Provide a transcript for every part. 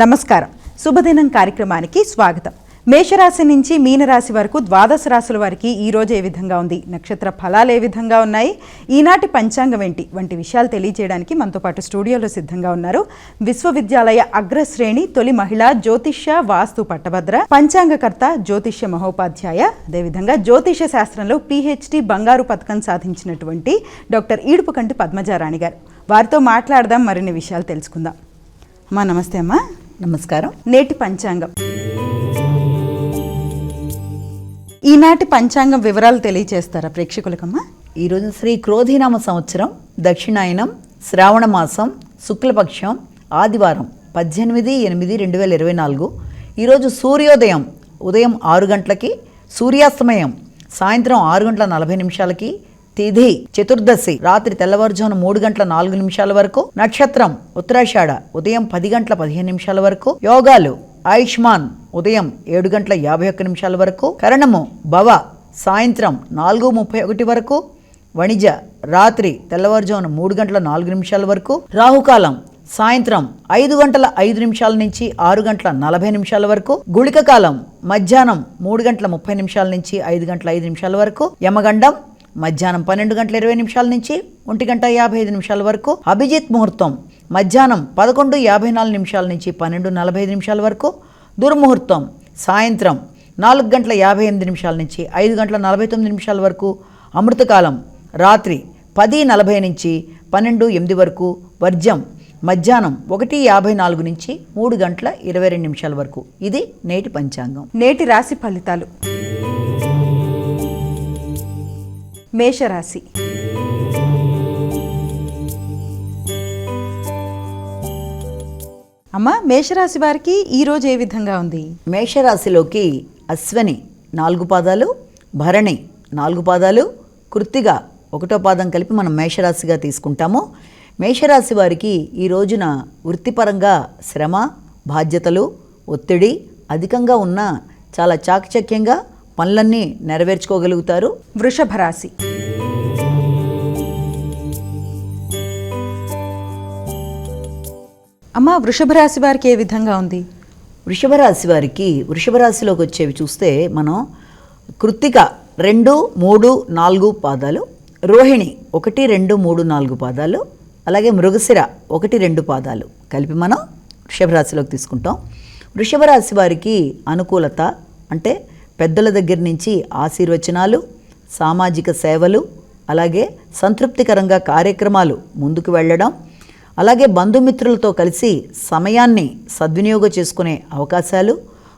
నమస్కారం. శుభదినం కార్యక్రమానికి స్వాగతం. మేషరాశి నుంచి మీనరాశి వరకు ద్వాదశ రాశుల వారికి ఈ రోజు ఏ విధంగా ఉంది, నక్షత్ర ఫలాలు ఏ విధంగా ఉన్నాయి, ఈనాటి పంచాంగం ఏంటి వంటి విషయాలు తెలియజేయడానికి మనతో పాటు స్టూడియోలో సిద్ధంగా ఉన్నారు విశ్వవిద్యాలయ అగ్రశ్రేణి తొలి మహిళా జ్యోతిష్య వాస్తు పట్టభద్ర పంచాంగకర్త జ్యోతిష్య మహోపాధ్యాయ, అదేవిధంగా జ్యోతిష శాస్త్రంలో PhD బంగారు పథకం సాధించినటువంటి డాక్టర్ ఈడుపుకంటి పద్మజారాణి గారు. వారితో మాట్లాడదాం, మరిన్ని విషయాలు తెలుసుకుందాం. అమ్మా నమస్తే. అమ్మా నమస్కారం. నేటి పంచాంగం, ఈనాటి పంచాంగం వివరాలు తెలియజేస్తారా ప్రేక్షకులకమ్మా? ఈరోజు శ్రీ క్రోధినామ సంవత్సరం, దక్షిణాయనం, శ్రావణ మాసం, శుక్లపక్షం, ఆదివారం 18/8/2024. ఈరోజు సూర్యోదయం ఉదయం 6 గంటలకి, సూర్యాస్తమయం సాయంత్రం 6 గంటల 40 నిమిషాలకి, తిథి చతుర్దశి రాత్రి తెల్లవారుజామున 3 గంటల 4 నిమిషాల వరకు, నక్షత్రం ఉత్తరాషాఢ ఉదయం 10 గంటల 15 నిమిషాల వరకు, యోగాలు ఆయుష్మాన్ ఉదయం 7 గంటల 51 నిమిషాల వరకు, కరణము భవ సాయంత్రం 4:31 వరకు, వణిజ రాత్రి తెల్లవారుజామున 3 గంటల 4 నిమిషాల వరకు, రాహుకాలం సాయంత్రం 5 గంటల 5 నిమిషాల నుంచి 6 గంటల 40 నిమిషాల వరకు, గుళిక కాలం మధ్యాహ్నం 3 గంటల 30 నిమిషాల నుంచి 5 గంటల 5 నిమిషాల వరకు, యమగండం మధ్యాహ్నం 12 గంటల 20 నిమిషాల నుంచి 1 గంట 55 నిమిషాల వరకు, అభిజిత్ ముహూర్తం మధ్యాహ్నం 11:54 నిమిషాల నుంచి 12:45 నిమిషాల వరకు, దుర్ముహూర్తం సాయంత్రం 4 గంటల 58 నిమిషాల నుంచి 5 గంటల 49 నిమిషాల వరకు, అమృతకాలం రాత్రి 10:40 నుంచి 12:08 వరకు, వర్జ్యం మధ్యాహ్నం 1:54 నుంచి 3 గంటల 22 నిమిషాల వరకు. ఇది నేటి పంచాంగం. నేటి రాశి ఫలితాలు. మేషరాశి, అమ్మ మేషరాశి వారికి ఈ రోజు ఏ విధంగా ఉంది? మేషరాశిలోకి అశ్వని 4 పాదాలు, భరణి 4 పాదాలు, కృత్తిక 1వ పాదం కలిపి మనం మేషరాశిగా తీసుకుంటాము. మేషరాశి వారికి ఈ రోజున వృత్తిపరంగా శ్రమ, బాధ్యతలు, ఒత్తిడి అధికంగా ఉన్న చాలా చాకచక్యంగా పనులన్నీ నెరవేర్చుకోగలుగుతారు. వృషభ రాశి, అమ్మ వృషభ రాశి వారికి ఏ విధంగా ఉంది? వృషభ రాశి వారికి వృషభ రాశిలోకి వచ్చేవి చూస్తే మనం కృత్తిక 2, 3, 4 పాదాలు, రోహిణి 1, 2, 3, 4 పాదాలు, అలాగే మృగశిర 1, 2 పాదాలు కలిపి మనం వృషభ రాశిలోకి తీసుకుంటాం. వృషభ రాశి వారికి అనుకూలత అంటే పెద్దల దగ్గర నుంచి ఆశీర్వచనాలు, సామాజిక సేవలు, అలాగే సంతృప్తికరంగా కార్యక్రమాలు ముందుకు వెళ్ళడం, అలాగే బంధుమిత్రులతో కలిసి సమయాన్ని సద్వినియోగం చేసుకునే అవకాశాలు,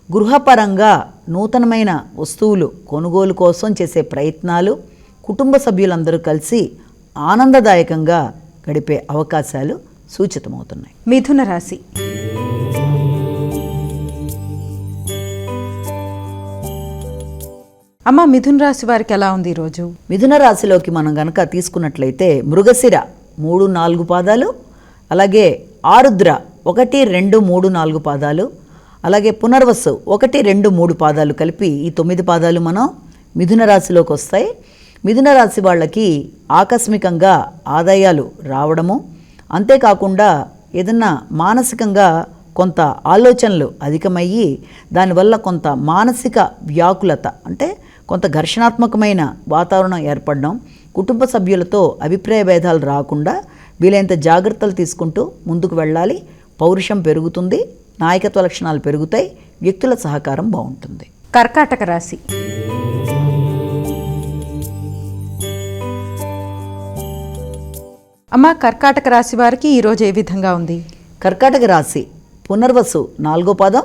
గృహపరంగా నూతనమైన వస్తువులు కొనుగోలు కోసం చేసే ప్రయత్నాలు, కుటుంబ సభ్యులందరూ కలిసి ఆనందదాయకంగా గడిపే అవకాశాలు సూచితమవుతున్నాయి. మిథున రాశి, అమ్మ మిథున రాశి వారికి ఎలా ఉంది ఈరోజు? మిథున రాశిలోకి మనం గనక తీసుకున్నట్లయితే మృగశిర 3, 4 పాదాలు, అలాగే ఆరుద్ర 1, 2, 3, 4 పాదాలు, అలాగే పునర్వసు 1, 2, 3 పాదాలు కలిపి ఈ 9 పాదాలు మనం మిథున రాశిలోకి వస్తాయి. మిథున రాశి వాళ్ళకి ఆకస్మికంగా ఆదాయాలు రావడము, అంతేకాకుండా ఏదన్నా మానసికంగా కొంత ఆలోచనలు అధికమయ్యి దానివల్ల కొంత మానసిక వ్యాకులత అంటే కొంత ఘర్షణాత్మకమైన వాతావరణం ఏర్పడడం, కుటుంబ సభ్యులతో అభిప్రాయ భేదాలు రాకుండా వీలైనంత జాగ్రత్తలు తీసుకుంటూ ముందుకు వెళ్ళాలి. పౌరుషం పెరుగుతుంది, నాయకత్వ లక్షణాలు పెరుగుతాయి, వ్యక్తుల సహకారం బాగుంటుంది. కర్కాటక రాశి, అమ్మ కర్కాటక రాశి వారికి ఈరోజు ఏ విధంగా ఉంది? కర్కాటక రాశి పునర్వసు 4వ పాదం,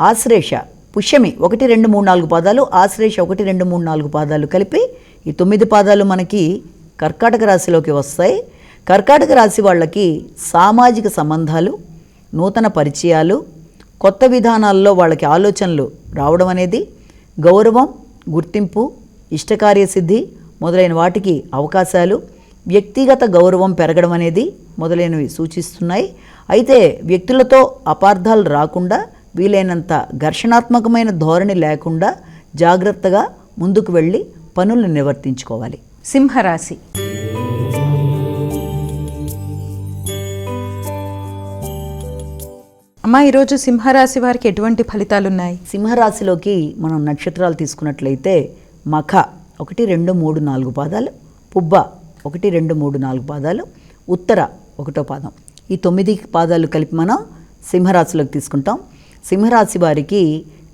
ఆశ్లేష పుష్యమి 1, 2, 3, 4 పాదాలు, ఆశ్లేష 1, 2, 3, 4 పాదాలు కలిపి ఈ 9 పాదాలు మనకి కర్కాటక రాశిలోకి వస్తాయి. కర్కాటక రాశి వాళ్ళకి సామాజిక సంబంధాలు, నూతన పరిచయాలు, కొత్త విధానాల్లో వాళ్ళకి ఆలోచనలు రావడం అనేది, గౌరవం, గుర్తింపు, ఇష్టకార్యసిద్ధి మొదలైన వాటికి అవకాశాలు, వ్యక్తిగత గౌరవం పెరగడం అనేది మొదలైనవి సూచిస్తున్నాయి. అయితే వ్యక్తులతో అపార్థాలు రాకుండా వీలైనంత ఘర్షణాత్మకమైన ధోరణి లేకుండా జాగ్రత్తగా ముందుకు వెళ్ళి పనులను నిర్వర్తించుకోవాలి. సింహరాశి, అమ్మ, ఈరోజు సింహరాశి వారికి ఎటువంటి ఫలితాలున్నాయి? సింహరాశిలోకి మనం నక్షత్రాలు తీసుకున్నట్లయితే మఖ 1, 2, 3, 4 పాదాలు, పుబ్బ 1, 2, 3, 4 పాదాలు, ఉత్తర 1వ పాదం. ఈ 9 పాదాలు కలిపి మనం సింహరాశిలోకి తీసుకుంటాం. సింహరాశి వారికి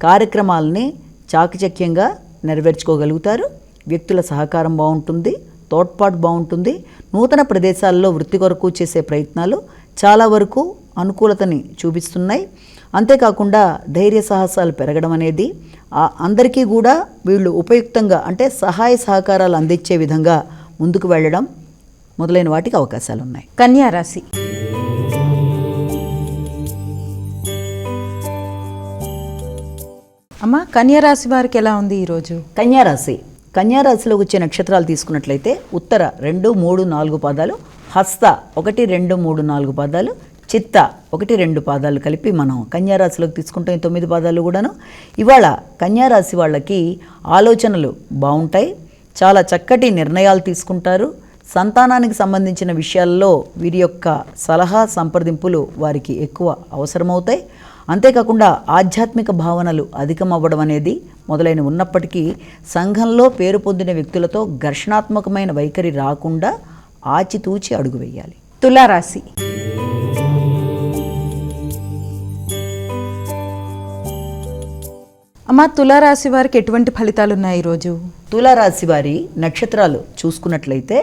కార్యక్రమాలని చాకచక్యంగా నెరవేర్చుకోగలుగుతారు. వ్యక్తుల సహకారం బాగుంటుంది, తోడ్పాటు బాగుంటుంది. నూతన ప్రదేశాల్లో వృత్తి కొరకు చేసే ప్రయత్నాలు చాలా వరకు అనుకూలతని చూపిస్తున్నాయి. అంతేకాకుండా ధైర్య సాహసాలు పెరగడం అనేది అందరికీ కూడా వీళ్ళు ఉపయుక్తంగా అంటే సహాయ సహకారాలు అందించే విధంగా ముందుకు వెళ్ళడం మొదలైన వాటికి అవకాశాలు ఉన్నాయి. కన్యా రాశి. అమ్మ, కన్యా రాశి వారికి ఎలా ఉంది ఈరోజు? కన్యారాశిలో వచ్చే నక్షత్రాలు తీసుకున్నట్లయితే ఉత్తర 2, 3, 4 పాదాలు, హస్త 1, 2, 3, 4 పాదాలు, చిత్త 1, 2 పాదాలు కలిపి మనం కన్యారాశిలోకి తీసుకుంటాం. ఈ 9 పాదాలు కూడాను. ఇవాళ కన్యారాశి వాళ్ళకి ఆలోచనలు బాగుంటాయి, చాలా చక్కటి నిర్ణయాలు తీసుకుంటారు. సంతానానికి సంబంధించిన విషయాల్లో వీరి యొక్క సలహా సంప్రదింపులు వారికి ఎక్కువ అవసరమవుతాయి. అంతేకాకుండా ఆధ్యాత్మిక భావనలు అధికమవ్వడం అనేది మొదలైన ఉన్నప్పటికీ సంఘంలో పేరు పొందిన వ్యక్తులతో ఘర్షణాత్మకమైన వైఖరి రాకుండా ఆచితూచి అడుగు వేయాలి. తులారాశి. అమ్మ, తులారాశి వారికి ఎటువంటి ఫలితాలు ఉన్నాయి ఈరోజు? తులారాశి వారి నక్షత్రాలు చూసుకున్నట్లయితే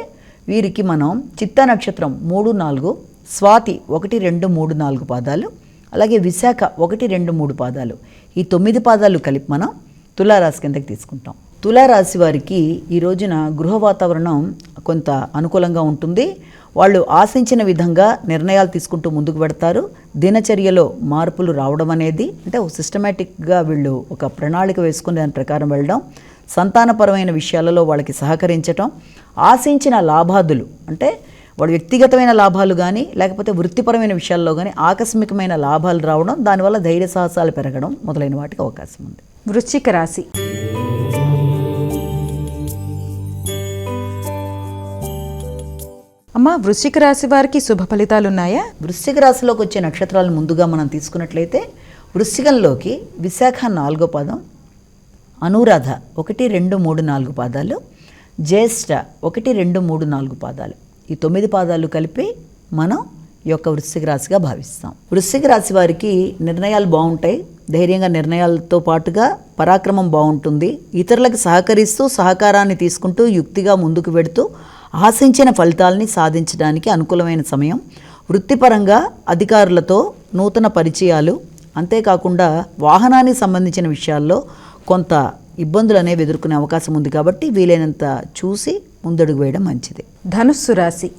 వీరికి మనం చిత్త నక్షత్రం 3, 4, స్వాతి 1, 2, 3, 4 పాదాలు, అలాగే విశాఖ 1, 2, 3 పాదాలు, ఈ 9 పాదాలు కలిపి మనం తులారాశి కిందకి తీసుకుంటాం. తులారాశి వారికి ఈ రోజున గృహ వాతావరణం కొంత అనుకూలంగా ఉంటుంది. వాళ్ళు ఆశించిన విధంగా నిర్ణయాలు తీసుకుంటూ ముందుకు పెడతారు. దినచర్యలో మార్పులు రావడం అనేది అంటే సిస్టమేటిక్గా వీళ్ళు ఒక ప్రణాళిక వేసుకుని దాని ప్రకారం వెళ్ళడం, సంతానపరమైన విషయాలలో వాళ్ళకి సహకరించటం, ఆశించిన లాభాదులు అంటే వాడు వ్యక్తిగతమైన లాభాలు కానీ లేకపోతే వృత్తిపరమైన విషయాల్లో కానీ ఆకస్మికమైన లాభాలు రావడం, దానివల్ల ధైర్య సాహసాలు పెరగడం మొదలైన వాటికి అవకాశం ఉంది. వృశ్చిక రాశి. అమ్మ, వృశ్చిక రాశి వారికి శుభ ఫలితాలు ఉన్నాయా? వృశ్చిక రాశిలోకి వచ్చే నక్షత్రాలను ముందుగా మనం తీసుకున్నట్లయితే వృశ్చికంలోకి విశాఖ 4వ పాదం, అనురాధ 1, 2, 3, 4 పాదాలు, జ్యేష్ఠ 1, 2, 3, 4 పాదాలు, ఈ 9 పాదాలు కలిపి మనం ఈ యొక్క వృశ్చిక రాశిగా భావిస్తాం. వృశ్చిక రాశి వారికి నిర్ణయాలు బాగుంటాయి. ధైర్యంగా నిర్ణయాలతో పాటుగా పరాక్రమం బాగుంటుంది. ఇతరులకు సహకరిస్తూ సహకారాన్ని తీసుకుంటూ యుక్తిగా ముందుకు వెడుతూ ఆశించిన ఫలితాలని సాధించడానికి అనుకూలమైన సమయం. వృత్తిపరంగా అధికారులతో నూతన పరిచయాలు, అంతేకాకుండా వాహనానికి సంబంధించిన విషయాల్లో కొంత ఇబ్బందులు అనేవి ఎదుర్కొనే అవకాశం ఉంది కాబట్టి వీలైనంత చూసి ముందడుగు వేయడం మంచిది. ధనుస్సు రాశి.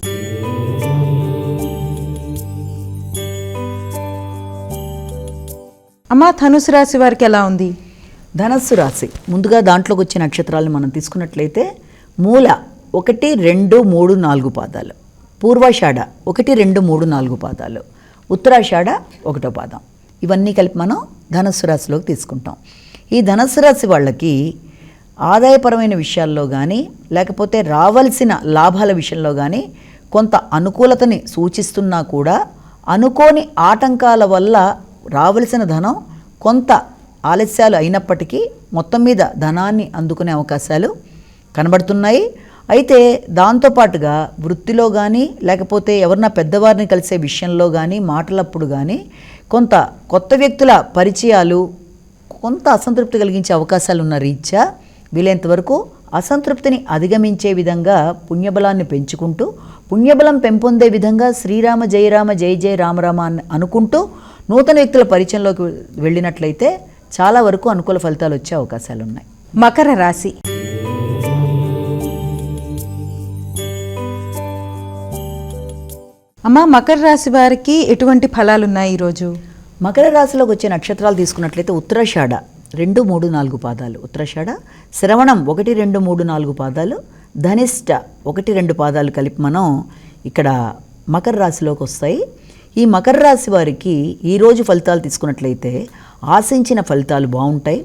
అమ్మ, ధనుసు రాశి వారికి ఎలా ఉంది? ధనస్సు రాశి ముందుగా దాంట్లోకి వచ్చే నక్షత్రాలను మనం తీసుకున్నట్లయితే మూల 1, 2, 3, 4 పాదాలు, పూర్వాషాఢ 1, 2, 3, 4 పాదాలు, ఉత్తరాషాఢ 1వ పాదం, ఇవన్నీ కలిపి మనం ధనస్సు రాశిలోకి తీసుకుంటాం. ఈ ధనస్సు రాశి వాళ్ళకి ఆదాయపరమైన విషయాల్లో కానీ లేకపోతే రావాల్సిన లాభాల విషయంలో కానీ కొంత అనుకూలతని సూచిస్తున్నా కూడా అనుకోని ఆటంకాల వల్ల రావలసిన ధనం కొంత ఆలస్యాలు అయినప్పటికీ మొత్తం మీద ధనాన్ని అందుకునే అవకాశాలు కనబడుతున్నాయి. అయితే దాంతోపాటుగా వృత్తిలో కానీ లేకపోతే ఎవరన్నా పెద్దవారిని కలిసే విషయంలో కానీ మాటలప్పుడు కానీ కొంత కొత్త వ్యక్తుల పరిచయాలు కొంత అసంతృప్తి కలిగించే అవకాశాలు ఉన్న రీత్యా వీలైనంత వరకు అసంతృప్తిని అధిగమించే విధంగా పుణ్యబలాన్ని పెంచుకుంటూ పుణ్యబలం పెంపొందే విధంగా శ్రీరామ జయరామ జయ జయ రామరామ అని అనుకుంటూ నూతన వ్యక్తుల పరిచయంలోకి వెళ్ళినట్లయితే చాలా వరకు అనుకూల ఫలితాలు వచ్చే అవకాశాలు ఉన్నాయి. మకర రాశి. అమ్మ, మకర రాశి వారికి ఎటువంటి ఫలాలు ఉన్నాయి ఈరోజు? మకర రాశిలోకి వచ్చే నక్షత్రాలు తీసుకున్నట్లయితే ఉత్తరాషాఢ 2, 3, 4 పాదాలు, ఉత్తరాషాఢ, శ్రవణం 1, 2, 3, 4 పాదాలు, ధనిష్ట 1, 2 పాదాలు కలిపి మనం ఇక్కడ మకర రాశిలోకి వస్తాయి. ఈ మకర రాశి వారికి ఈరోజు ఫలితాలు తీసుకున్నట్లయితే ఆశించిన ఫలితాలు బాగుంటాయి.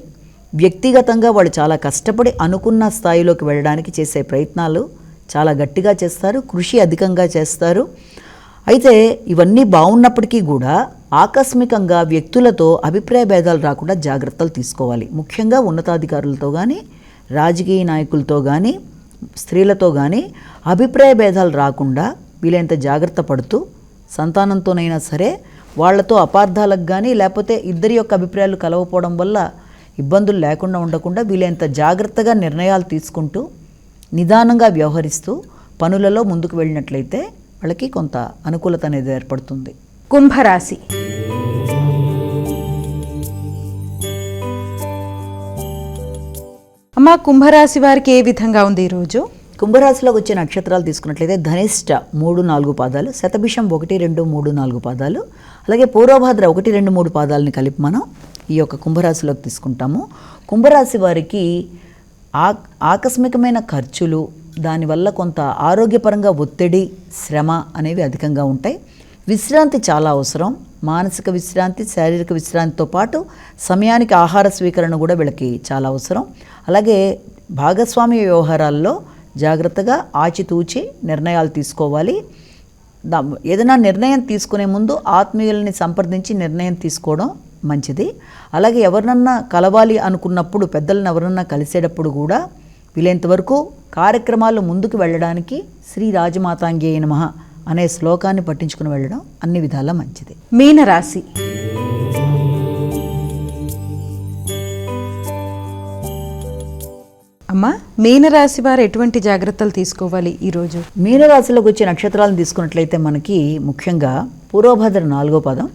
వ్యక్తిగతంగా వాళ్ళు చాలా కష్టపడి అనుకున్న స్థాయిలోకి వెళ్ళడానికి చేసే ప్రయత్నాలు చాలా గట్టిగా చేస్తారు, కృషి అధికంగా చేస్తారు. అయితే ఇవన్నీ బాగున్నప్పటికీ కూడా ఆకస్మికంగా వ్యక్తులతో అభిప్రాయ భేదాలు రాకుండా జాగ్రత్తలు తీసుకోవాలి. ముఖ్యంగా ఉన్నతాధికారులతో కానీ, రాజకీయ నాయకులతో కానీ, స్త్రీలతో కానీ అభిప్రాయ భేదాలు రాకుండా వీలైనంత జాగ్రత్త పడుతూ, సంతానంతోనైనా సరే వాళ్లతో అపార్థాలకు కానీ లేకపోతే ఇద్దరి యొక్క అభిప్రాయాలు కలవపోవడం వల్ల ఇబ్బందులు లేకుండా ఉండకుండా వీలైనంత జాగ్రత్తగా నిర్ణయాలు తీసుకుంటూ నిదానంగా వ్యవహరిస్తూ పనులలో ముందుకు వెళ్ళినట్లయితే వాళ్ళకి కొంత అనుకూలత అనేది ఏర్పడుతుంది. కుంభరాశి. అమ్మ, కుంభరాశి వారికి ఏ విధంగా ఉంది ఈరోజు? కుంభరాశిలోకి వచ్చే నక్షత్రాలు తీసుకున్నట్లయితే ధనిష్ట 3-4 పాదాలు, శతభిషం 1-2-3-4 పాదాలు, అలాగే పూర్వభాద్ర 1-2-3 పాదాలని కలిపి మనం ఈ యొక్క కుంభరాశిలోకి తీసుకుంటాము. కుంభరాశి వారికి ఆకస్మికమైన ఖర్చులు, దానివల్ల కొంత ఆరోగ్యపరంగా ఒత్తిడి, శ్రమ అనేవి అధికంగా ఉంటాయి. విశ్రాంతి చాలా అవసరం. మానసిక విశ్రాంతి, శారీరక విశ్రాంతితో పాటు సమయానికి ఆహార స్వీకరణ కూడా వీళ్ళకి చాలా అవసరం. అలాగే భాగస్వామ్య వ్యవహారాల్లో జాగ్రత్తగా ఆచితూచి నిర్ణయాలు తీసుకోవాలి. ఏదైనా నిర్ణయం తీసుకునే ముందు ఆత్మీయులని సంప్రదించి నిర్ణయం తీసుకోవడం మంచిది. అలాగే ఎవరినన్నా కలవాలి అనుకున్నప్పుడు, పెద్దలను ఎవరన్నా కలిసేటప్పుడు కూడా వీలైనంత వరకు కార్యక్రమాలు ముందుకు వెళ్ళడానికి శ్రీ రాజమాతాంగే నమః అనే శ్లోకాన్ని పట్టించుకుని వెళ్ళడం అన్ని విధాలా మంచిది. మీనరాశి. అమ్మ, మీనరాశి వారు ఎటువంటి జాగ్రత్తలు తీసుకోవాలి ఈరోజు? మీనరాశిలోకి వచ్చే నక్షత్రాలను తీసుకున్నట్లయితే మనకి ముఖ్యంగా పూర్వభద్ర 4వ పాదం,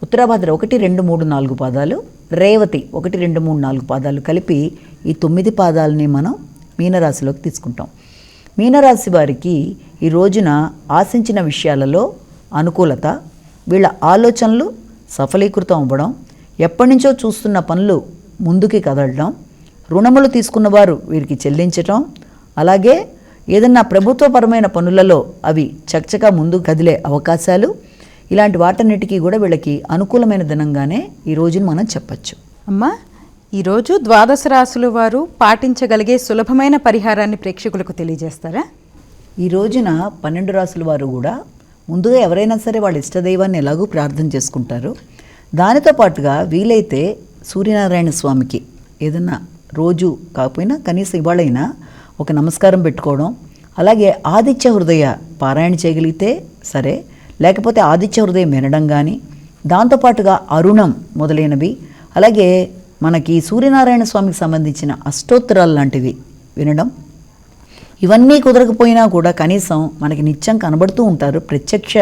ఉత్తరాభద్ర 1-2-3-4 పాదాలు, రేవతి 1-2-3-4 పాదాలు కలిపి ఈ 9 పాదాలని మనం మీనరాశిలోకి తీసుకుంటాం. మీనరాశి వారికి ఈ రోజున ఆశించిన విషయాలలో అనుకూలత, వీళ్ళ ఆలోచనలు సఫలీకృతం అవ్వడం, ఎప్పటి నుంచో చూస్తున్న పనులు ముందుకి కదలడం, రుణములు తీసుకున్న వారు వీరికి చెల్లించటం, అలాగే ఏదన్నా ప్రభుత్వపరమైన పనులలో అవి చకచకా ముందుకు కదిలే అవకాశాలు, ఇలాంటి వాటన్నిటికీ కూడా వీళ్ళకి అనుకూలమైన దినంగానే ఈ రోజును మనం చెప్పచ్చు. అమ్మా, ఈరోజు ద్వాదశ రాశుల వారు పాటించగలిగే సులభమైన పరిహారాన్ని ప్రేక్షకులకు తెలియజేస్తారా? ఈ రోజున 12 రాశుల వారు కూడా ముందుగా ఎవరైనా సరే వాళ్ళ ఇష్టదైవాన్ని ఎలాగూ ప్రార్థన చేసుకుంటారు. దానితో పాటుగా వీలైతే సూర్యనారాయణ స్వామికి ఏదన్నా రోజు కాకపోయినా కనీసం ఇవాళైనా ఒక నమస్కారం పెట్టుకోవడం, అలాగే ఆదిత్య హృదయ పారాయణ చేయగలిగితే సరే, లేకపోతే ఆదిత్య హృదయం వినడం కానీ, దాంతోపాటుగా అరుణం మొదలైనవి, అలాగే మనకి సూర్యనారాయణ స్వామికి సంబంధించిన అష్టోత్తరాలు లాంటివి వినడం, ఇవన్నీ కుదరకపోయినా కూడా కనీసం మనకి నిత్యం కనబడుతూ ఉంటారు. ప్రత్యక్ష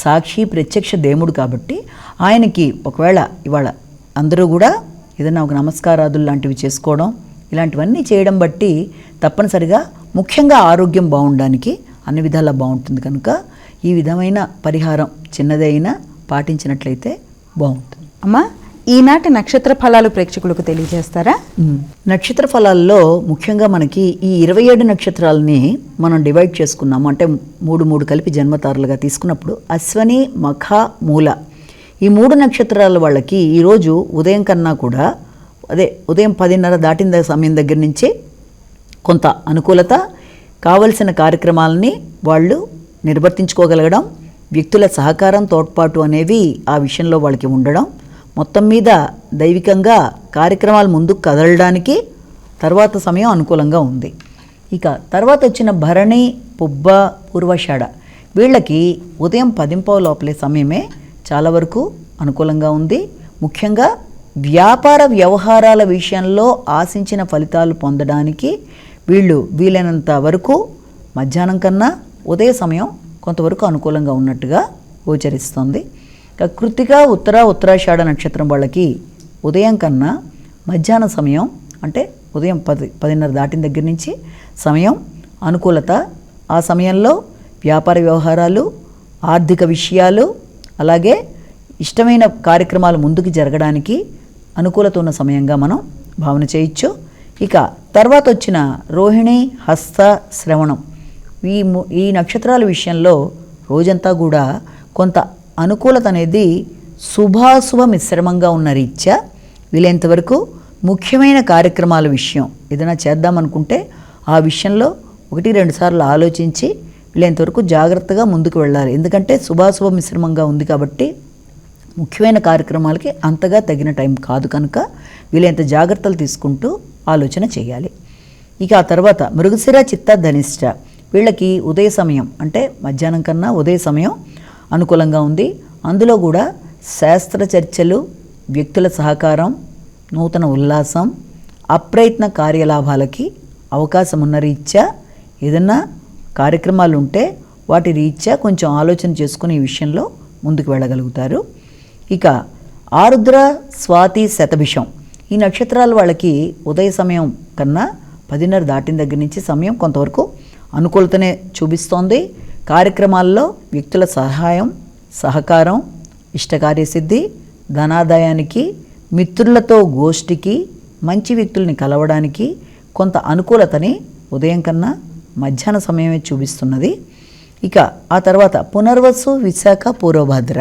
సాక్షి, ప్రత్యక్ష దేవుడు కాబట్టి ఆయనకి ఒకవేళ ఇవాళ అందరూ కూడా ఏదైనా ఒక నమస్కారాదులు లాంటివి చేసుకోవడం, ఇలాంటివన్నీ చేయడం బట్టి తప్పనిసరిగా ముఖ్యంగా ఆరోగ్యం బాగుండడానికి అన్ని విధాలా బాగుంటుంది. కనుక ఈ విధమైన పరిహారం చిన్నదైనా పాటించినట్లయితే బాగుంటుంది. అమ్మా, ఈనాటి నక్షత్ర ఫలాలు ప్రేక్షకులకు తెలియజేస్తారా? నక్షత్ర ఫలాల్లో ముఖ్యంగా మనకి ఈ 27 నక్షత్రాలని మనం డివైడ్ చేసుకున్నాము. అంటే 3 కలిపి జన్మతారులుగా తీసుకున్నప్పుడు అశ్వని, మఖ, మూల ఈ 3 నక్షత్రాల వాళ్ళకి ఈరోజు ఉదయం కన్నా కూడా ఉదయం 10:30 దాటిన సమయం దగ్గర నుంచి కొంత అనుకూలత, కావలసిన కార్యక్రమాలని వాళ్ళు నిర్వర్తించుకోగలగడం, వ్యక్తుల సహకారం, తోడ్పాటు అనేవి ఆ విషయంలో వాళ్ళకి ఉండడం, మొత్తం మీద దైవికంగా కార్యక్రమాలు ముందుకు కదలడానికి తర్వాత సమయం అనుకూలంగా ఉంది. ఇక తర్వాత వచ్చిన భరణి, పుబ్బ, పూర్వషాఢ వీళ్ళకి ఉదయం 10:15 లోపలే సమయమే చాలా వరకు అనుకూలంగా ఉంది. ముఖ్యంగా వ్యాపార వ్యవహారాల విషయంలో ఆశించిన ఫలితాలు పొందడానికి వీళ్ళు వీలైనంత వరకు మధ్యాహ్నం కన్నా ఉదయ సమయం కొంతవరకు అనుకూలంగా ఉన్నట్టుగా గోచరిస్తుంది. కృత్తిక, ఉత్తరాషాఢ నక్షత్రం వాళ్ళకి ఉదయం కన్నా మధ్యాహ్నం సమయం అంటే ఉదయం 10:30 దాటిన దగ్గర నుంచి సమయం అనుకూలత. ఆ సమయంలో వ్యాపార వ్యవహారాలు, ఆర్థిక విషయాలు, అలాగే ఇష్టమైన కార్యక్రమాలు ముందుకు జరగడానికి అనుకూలత ఉన్న సమయంగా మనం భావన చేయొచ్చు. ఇక తర్వాత వచ్చిన రోహిణి, హస్త, శ్రవణం ఈ నక్షత్రాల విషయంలో రోజంతా కూడా కొంత అనుకూలత అనేది శుభాశుభ మిశ్రమంగా ఉన్న రీత్యా వీలైనంతవరకు ముఖ్యమైన కార్యక్రమాల విషయం ఏదైనా చేద్దామనుకుంటే ఆ విషయంలో 1-2 సార్లు ఆలోచించి వీలైనంతవరకు జాగ్రత్తగా ముందుకు వెళ్ళాలి. ఎందుకంటే శుభాశుభ మిశ్రమంగా ఉంది కాబట్టి ముఖ్యమైన కార్యక్రమాలకి అంతగా తగిన టైం కాదు కనుక వీలైనంత జాగ్రత్తలు తీసుకుంటూ ఆలోచన చేయాలి. ఇక ఆ తర్వాత మృగశిర, చిత్త, ధనిష్ట వీళ్ళకి ఉదయ సమయం అంటే మధ్యాహ్నం కన్నా ఉదయ సమయం అనుకూలంగా ఉంది. అందులో కూడా శాస్త్ర చర్చలు, వ్యక్తుల సహకారం, నూతన ఉల్లాసం, అప్రయత్న కార్యలాభాలకి అవకాశం ఉన్న రీత్యా ఏదన్నా కార్యక్రమాలు ఉంటే వాటి రీత్యా కొంచెం ఆలోచన చేసుకుని ఈ విషయంలో ముందుకు వెళ్ళగలుగుతారు. ఇక ఆరుద్ర, స్వాతి, శతభిషం ఈ నక్షత్రాల వాళ్ళకి ఉదయ సమయం కన్నా 10:30 దాటిన దగ్గర నుంచి సమయం కొంతవరకు అనుకూలతనే చూపిస్తోంది. కార్యక్రమాల్లో వ్యక్తుల సహాయం, సహకారం, ఇష్టకార్యసిద్ధి, ధనాదాయానికి, మిత్రులతో గోష్ఠికి, మంచి వ్యక్తుల్ని కలవడానికి కొంత అనుకూలతని ఉదయం కన్నా మధ్యాహ్న సమయమే చూపిస్తున్నది. ఇక ఆ తర్వాత పునర్వసు, విశాఖ, పూర్వభద్ర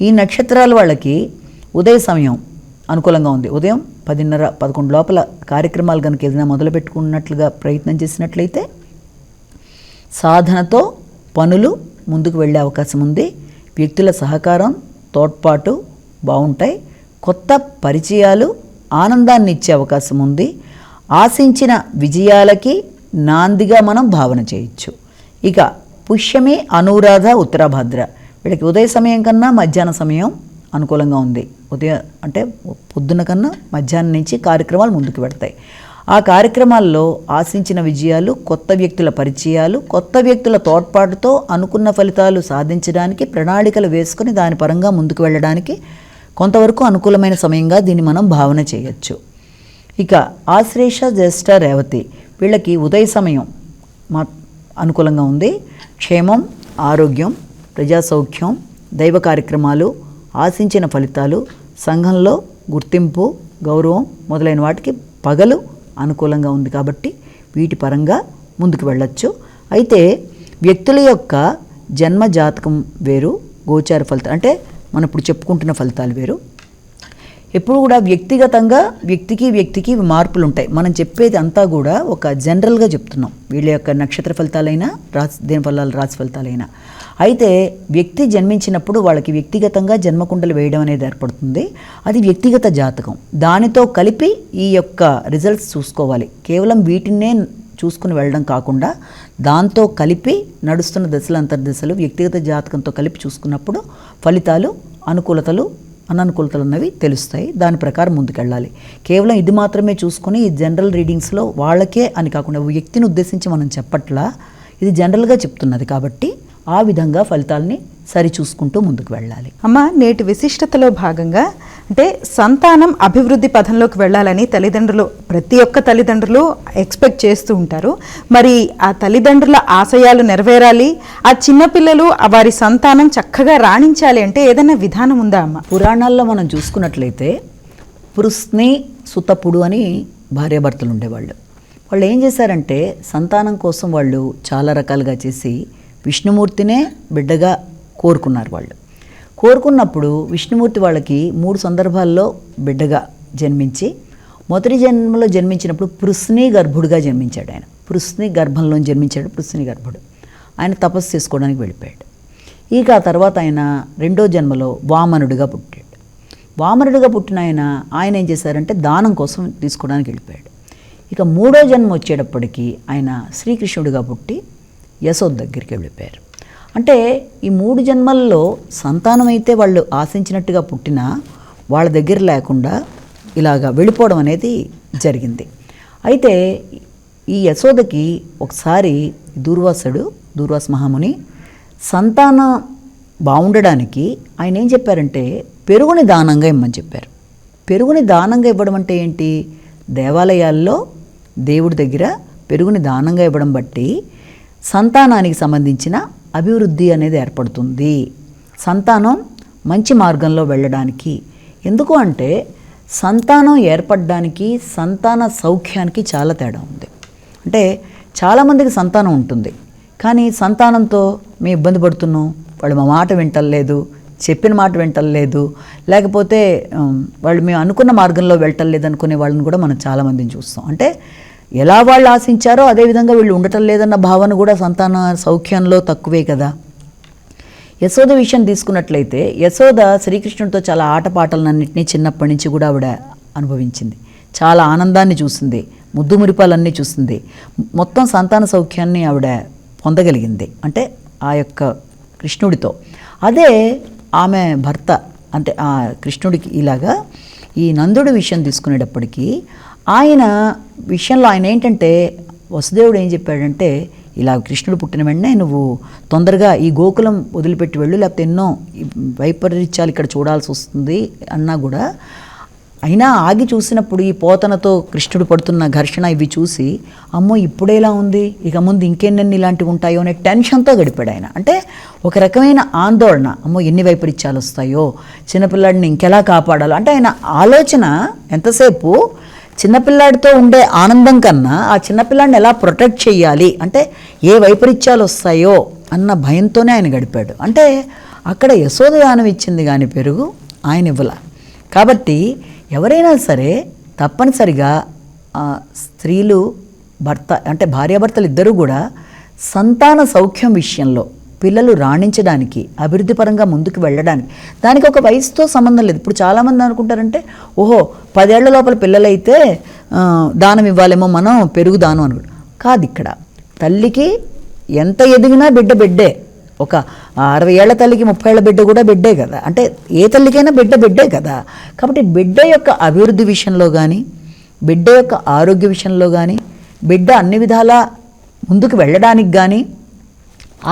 ఈ నక్షత్రాల వాళ్ళకి ఉదయ సమయం అనుకూలంగా ఉంది. ఉదయం 10:30, 11 లోపల కార్యక్రమాలు కనుక ఏదైనా మొదలు పెట్టుకున్నట్లుగా ప్రయత్నం చేసినట్లయితే సాధనతో పనులు ముందుకు వెళ్ళే అవకాశం ఉంది. వ్యక్తుల సహకారం, తోడ్పాటు బాగుంటాయి. కొత్త పరిచయాలు ఆనందాన్ని ఇచ్చే అవకాశం ఉంది. ఆశించిన విజయాలకి నాందిగా మనం భావన చేయొచ్చు. ఇక పుష్యమి, అనురాధ, ఉత్తరాభద్ర వీళ్ళకి ఉదయ సమయం కన్నా మధ్యాహ్న సమయం అనుకూలంగా ఉంది. ఉదయం అంటే పొద్దున కన్నా మధ్యాహ్నం నుంచి కార్యక్రమాలు ముందుకు పెడతాయి. ఆ కార్యక్రమాల్లో ఆశించిన విజయాలు, కొత్త వ్యక్తుల పరిచయాలు, కొత్త వ్యక్తుల తోడ్పాటుతో అనుకున్న ఫలితాలు సాధించడానికి ప్రణాళికలు వేసుకుని దాని పరంగా ముందుకు వెళ్ళడానికి కొంతవరకు అనుకూలమైన సమయంగా దీన్ని మనం భావన చేయొచ్చు. ఇక ఆశ్లేష, జ్యేష్ఠ, రేవతి వీళ్ళకి ఉదయ సమయం అనుకూలంగా ఉంది. క్షేమం, ఆరోగ్యం, ప్రజాసౌఖ్యం, దైవ కార్యక్రమాలు, ఆశించిన ఫలితాలు, సంఘంలో గుర్తింపు, గౌరవం మొదలైన వాటికి పగలు అనుకూలంగా ఉంది కాబట్టి వీటి పరంగా ముందుకు వెళ్ళొచ్చు. అయితే వ్యక్తుల యొక్క జన్మ జాతకం వేరు, గోచార ఫలితాలు అంటే మనం ఇప్పుడు చెప్పుకుంటున్న ఫలితాలు వేరు. ఎప్పుడు కూడా వ్యక్తిగతంగా వ్యక్తికి మార్పులు ఉంటాయి. మనం చెప్పేది అంతా కూడా ఒక జనరల్గా చెప్తున్నాం, వీళ్ళ యొక్క నక్షత్ర ఫలితాలైనా దేని ఫలాలు రాశి ఫలితాలైనా. అయితే వ్యక్తి జన్మించినప్పుడు వాళ్ళకి వ్యక్తిగతంగా జన్మకుండలు వేయడం అనేది ఏర్పడుతుంది. అది వ్యక్తిగత జాతకం. దానితో కలిపి ఈ యొక్క రిజల్ట్స్ చూసుకోవాలి. కేవలం వీటినే చూసుకుని వెళ్ళడం కాకుండా దాంతో కలిపి నడుస్తున్న దశలు, అంతర్దశలు వ్యక్తిగత జాతకంతో కలిపి చూసుకున్నప్పుడు ఫలితాలు, అనుకూలతలు, అననుకూలతలు అన్నవి తెలుస్తాయి. దాని ప్రకారం ముందుకెళ్ళాలి. కేవలం ఇది మాత్రమే చూసుకొని ఈ జనరల్ రీడింగ్స్లో వాళ్ళకే అని కాకుండా వ్యక్తిని ఉద్దేశించి మనం చెప్పట్లా, ఇది జనరల్గా చెప్తున్నది కాబట్టి ఆ విధంగా ఫలితాలని సరిచూసుకుంటూ ముందుకు వెళ్ళాలి. అమ్మ, నేటి విశిష్టతలో భాగంగా అంటే సంతానం అభివృద్ధి పథంలోకి వెళ్ళాలని ప్రతి ఒక్క తల్లిదండ్రులు ఎక్స్పెక్ట్ చేస్తూ ఉంటారు. మరి ఆ తల్లిదండ్రుల ఆశయాలు నెరవేరాలి, ఆ చిన్నపిల్లలు వారి సంతానం చక్కగా రాణించాలి అంటే ఏదైనా విధానం ఉందా అమ్మ? పురాణాల్లో మనం చూసుకున్నట్లయితే పృస్ని, సుతపుడు అని భార్యాభర్తలు ఉండేవాళ్ళు. వాళ్ళు ఏం చేశారంటే సంతానం కోసం వాళ్ళు చాలా రకాలుగా చేసి విష్ణుమూర్తినే బిడ్డగా కోరుకున్నారు. వాళ్ళు కోరుకున్నప్పుడు విష్ణుమూర్తి వాళ్ళకి 3 సందర్భాల్లో బిడ్డగా జన్మించి, మొదటి జన్మలో జన్మించినప్పుడు పృస్ని గర్భుడుగా జన్మించాడు. ఆయన పృస్ని గర్భంలో జన్మించాడు. పృస్ని గర్భుడు ఆయన తపస్సు చేసుకోవడానికి వెళ్ళిపోయాడు. ఇక ఆ తర్వాత ఆయన రెండో జన్మలో వామనుడిగా పుట్టాడు. వామనుడిగా పుట్టిన ఆయన ఏం చేశారంటే దానం కోసం తీసుకోవడానికి వెళ్ళిపోయాడు. ఇక మూడో జన్మ వచ్చేటప్పటికి ఆయన శ్రీకృష్ణుడిగా పుట్టి యశోద దగ్గరికి వెళ్ళిపోయారు. అంటే ఈ 3 జన్మల్లో సంతానం అయితే వాళ్ళు ఆశించినట్టుగా పుట్టినా వాళ్ళ దగ్గర లేకుండా ఇలాగా వెళ్ళిపోవడం అనేది జరిగింది. అయితే ఈ యశోదకి ఒకసారి దూర్వాస మహాముని సంతానం బాగుండడానికి ఆయన ఏం చెప్పారంటే పెరుగుని దానంగా ఇమ్మని చెప్పారు. పెరుగుని దానంగా ఇవ్వడం అంటే ఏంటి? దేవాలయాల్లో దేవుడి దగ్గర పెరుగుని దానంగా ఇవ్వడం బట్టి సంతానానికి సంబంధించిన అభివృద్ధి అనేది ఏర్పడుతుంది. సంతానం మంచి మార్గంలో వెళ్ళడానికి. ఎందుకు అంటే సంతానం ఏర్పడడానికి సంతాన సౌఖ్యానికి చాలా తేడా ఉంది. అంటే చాలామందికి సంతానం ఉంటుంది, కానీ సంతానంతో మేము ఇబ్బంది పడుతున్నాం, వాళ్ళు మా మాట వింటలేదు, చెప్పిన మాట వింటలేదు, లేకపోతే వాళ్ళు మేము అనుకున్న మార్గంలో వెళ్ళటలేదు అనుకునే వాళ్ళని కూడా మనం చాలామందిని చూస్తాం. అంటే ఎలా వాళ్ళు ఆశించారో అదేవిధంగా వీళ్ళు ఉండటం లేదన్న భావన కూడా సంతాన సౌఖ్యంలో తక్కువే కదా. యశోద విషయం తీసుకున్నట్లయితే యశోద శ్రీకృష్ణుడితో చాలా ఆటపాటలన్నింటినీ చిన్నప్పటి నుంచి కూడా ఆవిడ అనుభవించింది. చాలా ఆనందాన్ని చూసింది, ముద్దు మురిపాలన్నీ చూసింది, మొత్తం సంతాన సౌఖ్యాన్ని ఆవిడ పొందగలిగింది అంటే ఆ యొక్క కృష్ణుడితో. అదే ఆమె భర్త అంటే ఆ కృష్ణుడికి ఇలాగా ఈ నందుడి విషయం తీసుకునేటప్పటికీ ఆయన విషయంలో ఆయన ఏంటంటే వసుదేవుడు ఏం చెప్పాడంటే, ఇలా కృష్ణుడు పుట్టిన వెంటనే నువ్వు తొందరగా ఈ గోకులం వదిలిపెట్టి వెళ్ళు, లేకపోతే ఎన్నో వైపరీత్యాలు ఇక్కడ చూడాల్సి వస్తుంది అన్నా కూడా అయినా ఆగి చూసినప్పుడు ఈ పోతనతో కృష్ణుడు పడుతున్న ఘర్షణ ఇవి చూసి అమ్మో ఇప్పుడేలా ఉంది, ఇక ముందు ఇంకెన్నెన్ని ఇలాంటివి ఉంటాయో అనే టెన్షన్తో గడిపాడు ఆయన. అంటే ఒక రకమైన ఆందోళన, అమ్మో ఎన్ని వైపరీత్యాలు వస్తాయో, చిన్నపిల్లాడిని ఇంకెలా కాపాడాలో. అంటే ఆయన ఆలోచన ఎంతసేపు చిన్నపిల్లాడితో ఉండే ఆనందం కన్నా ఆ చిన్నపిల్లాడిని ఎలా ప్రొటెక్ట్ చేయాలి, అంటే ఏ వైపరీత్యాలు వస్తాయో అన్న భయంతోనే ఆయన గడిపాడు. అంటే అక్కడ యశోద దానం ఇచ్చింది కానీ పెరుగు ఆయన ఇవ్వల. కాబట్టి ఎవరైనా సరే తప్పనిసరిగా స్త్రీలు భర్త అంటే భార్యాభర్తలు ఇద్దరూ కూడా సంతాన సౌఖ్యం విషయంలో పిల్లలు రాణించడానికి అభివృద్ధి పరంగా ముందుకు వెళ్ళడానికి దానికి ఒక వయసుతో సంబంధం లేదు. ఇప్పుడు చాలామంది అనుకుంటారంటే ఓహో 10 ఏళ్ల లోపల పిల్లలైతే దానం ఇవ్వాలేమో మనం పెరుగు దానం అనుకుంటాం. కాదు, ఇక్కడ తల్లికి ఎంత ఎదిగినా బిడ్డే. ఒక 60 ఏళ్ల తల్లికి 30 ఏళ్ల బిడ్డ కూడా బిడ్డే కదా. అంటే ఏ తల్లికైనా బిడ్డే కదా. కాబట్టి బిడ్డ యొక్క అభివృద్ధి విషయంలో కానీ, బిడ్డ యొక్క ఆరోగ్య విషయంలో కానీ, బిడ్డ అన్ని విధాలా ముందుకు వెళ్ళడానికి కానీ,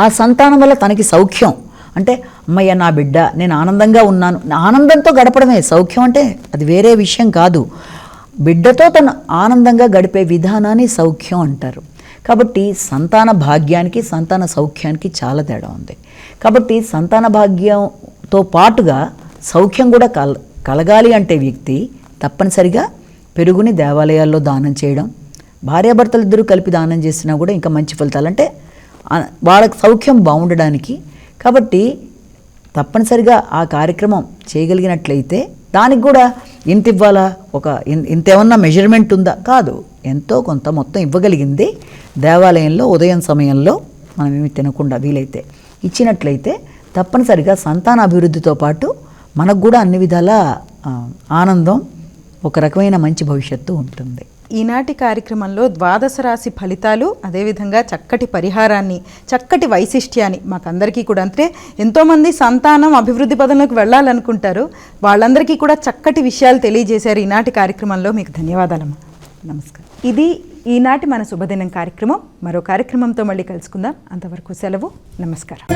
ఆ సంతానం వల్ల తనకి సౌఖ్యం అంటే అమ్మయ్య నా బిడ్డ నేను ఆనందంగా ఉన్నాను, ఆనందంతో గడపడమే సౌఖ్యం. అంటే అది వేరే విషయం కాదు. బిడ్డతో తను ఆనందంగా గడిపే విధానాన్ని సౌఖ్యం అంటారు. కాబట్టి సంతాన భాగ్యానికి సంతాన సౌఖ్యానికి చాలా తేడా ఉంది. కాబట్టి సంతాన భాగ్యంతో పాటుగా సౌఖ్యం కూడా కలగాలి అంటే వ్యక్తి తప్పనిసరిగా పెరుగుని దేవాలయాల్లో దానం చేయడం, భార్యాభర్తలు ఇద్దరూ కలిపి దానం చేసినా కూడా ఇంకా మంచి ఫలితాలు, అంటే వాళ్ళకి సౌఖ్యం బాగుండడానికి. కాబట్టి తప్పనిసరిగా ఆ కార్యక్రమం చేయగలిగినట్లయితే దానికి కూడా ఇంత ఇవ్వాలా, ఒక ఇంతేమన్నా మెజర్మెంట్ ఉందా, కాదు, ఎంతో కొంత మొత్తం ఇవ్వగలిగింది దేవాలయంలో ఉదయం సమయంలో మనం ఏమి తినకుండా వీలైతే ఇచ్చినట్లయితే తప్పనిసరిగా సంతాన అభివృద్ధితో పాటు మనకు కూడా అన్ని విధాల ఆనందం, ఒక రకమైన మంచి భవిష్యత్తు ఉంటుంది. ఈనాటి కార్యక్రమంలో ద్వాదశ రాశి ఫలితాలు, అదేవిధంగా చక్కటి పరిహారాన్ని, చక్కటి వైశిష్ట్యాన్ని మాకందరికీ కూడా, అంటే ఎంతోమంది సంతానం అభివృద్ధి పదంలోకి వెళ్ళాలనుకుంటారు, వాళ్ళందరికీ కూడా చక్కటి విషయాలు తెలియజేశారు ఈనాటి కార్యక్రమంలో. మీకు ధన్యవాదాలమ్మా. నమస్కారం. ఇది ఈనాటి మన శుభదినం కార్యక్రమం. మరో కార్యక్రమంతో మళ్ళీ కలుసుకుందాం. అంతవరకు సెలవు. నమస్కారం.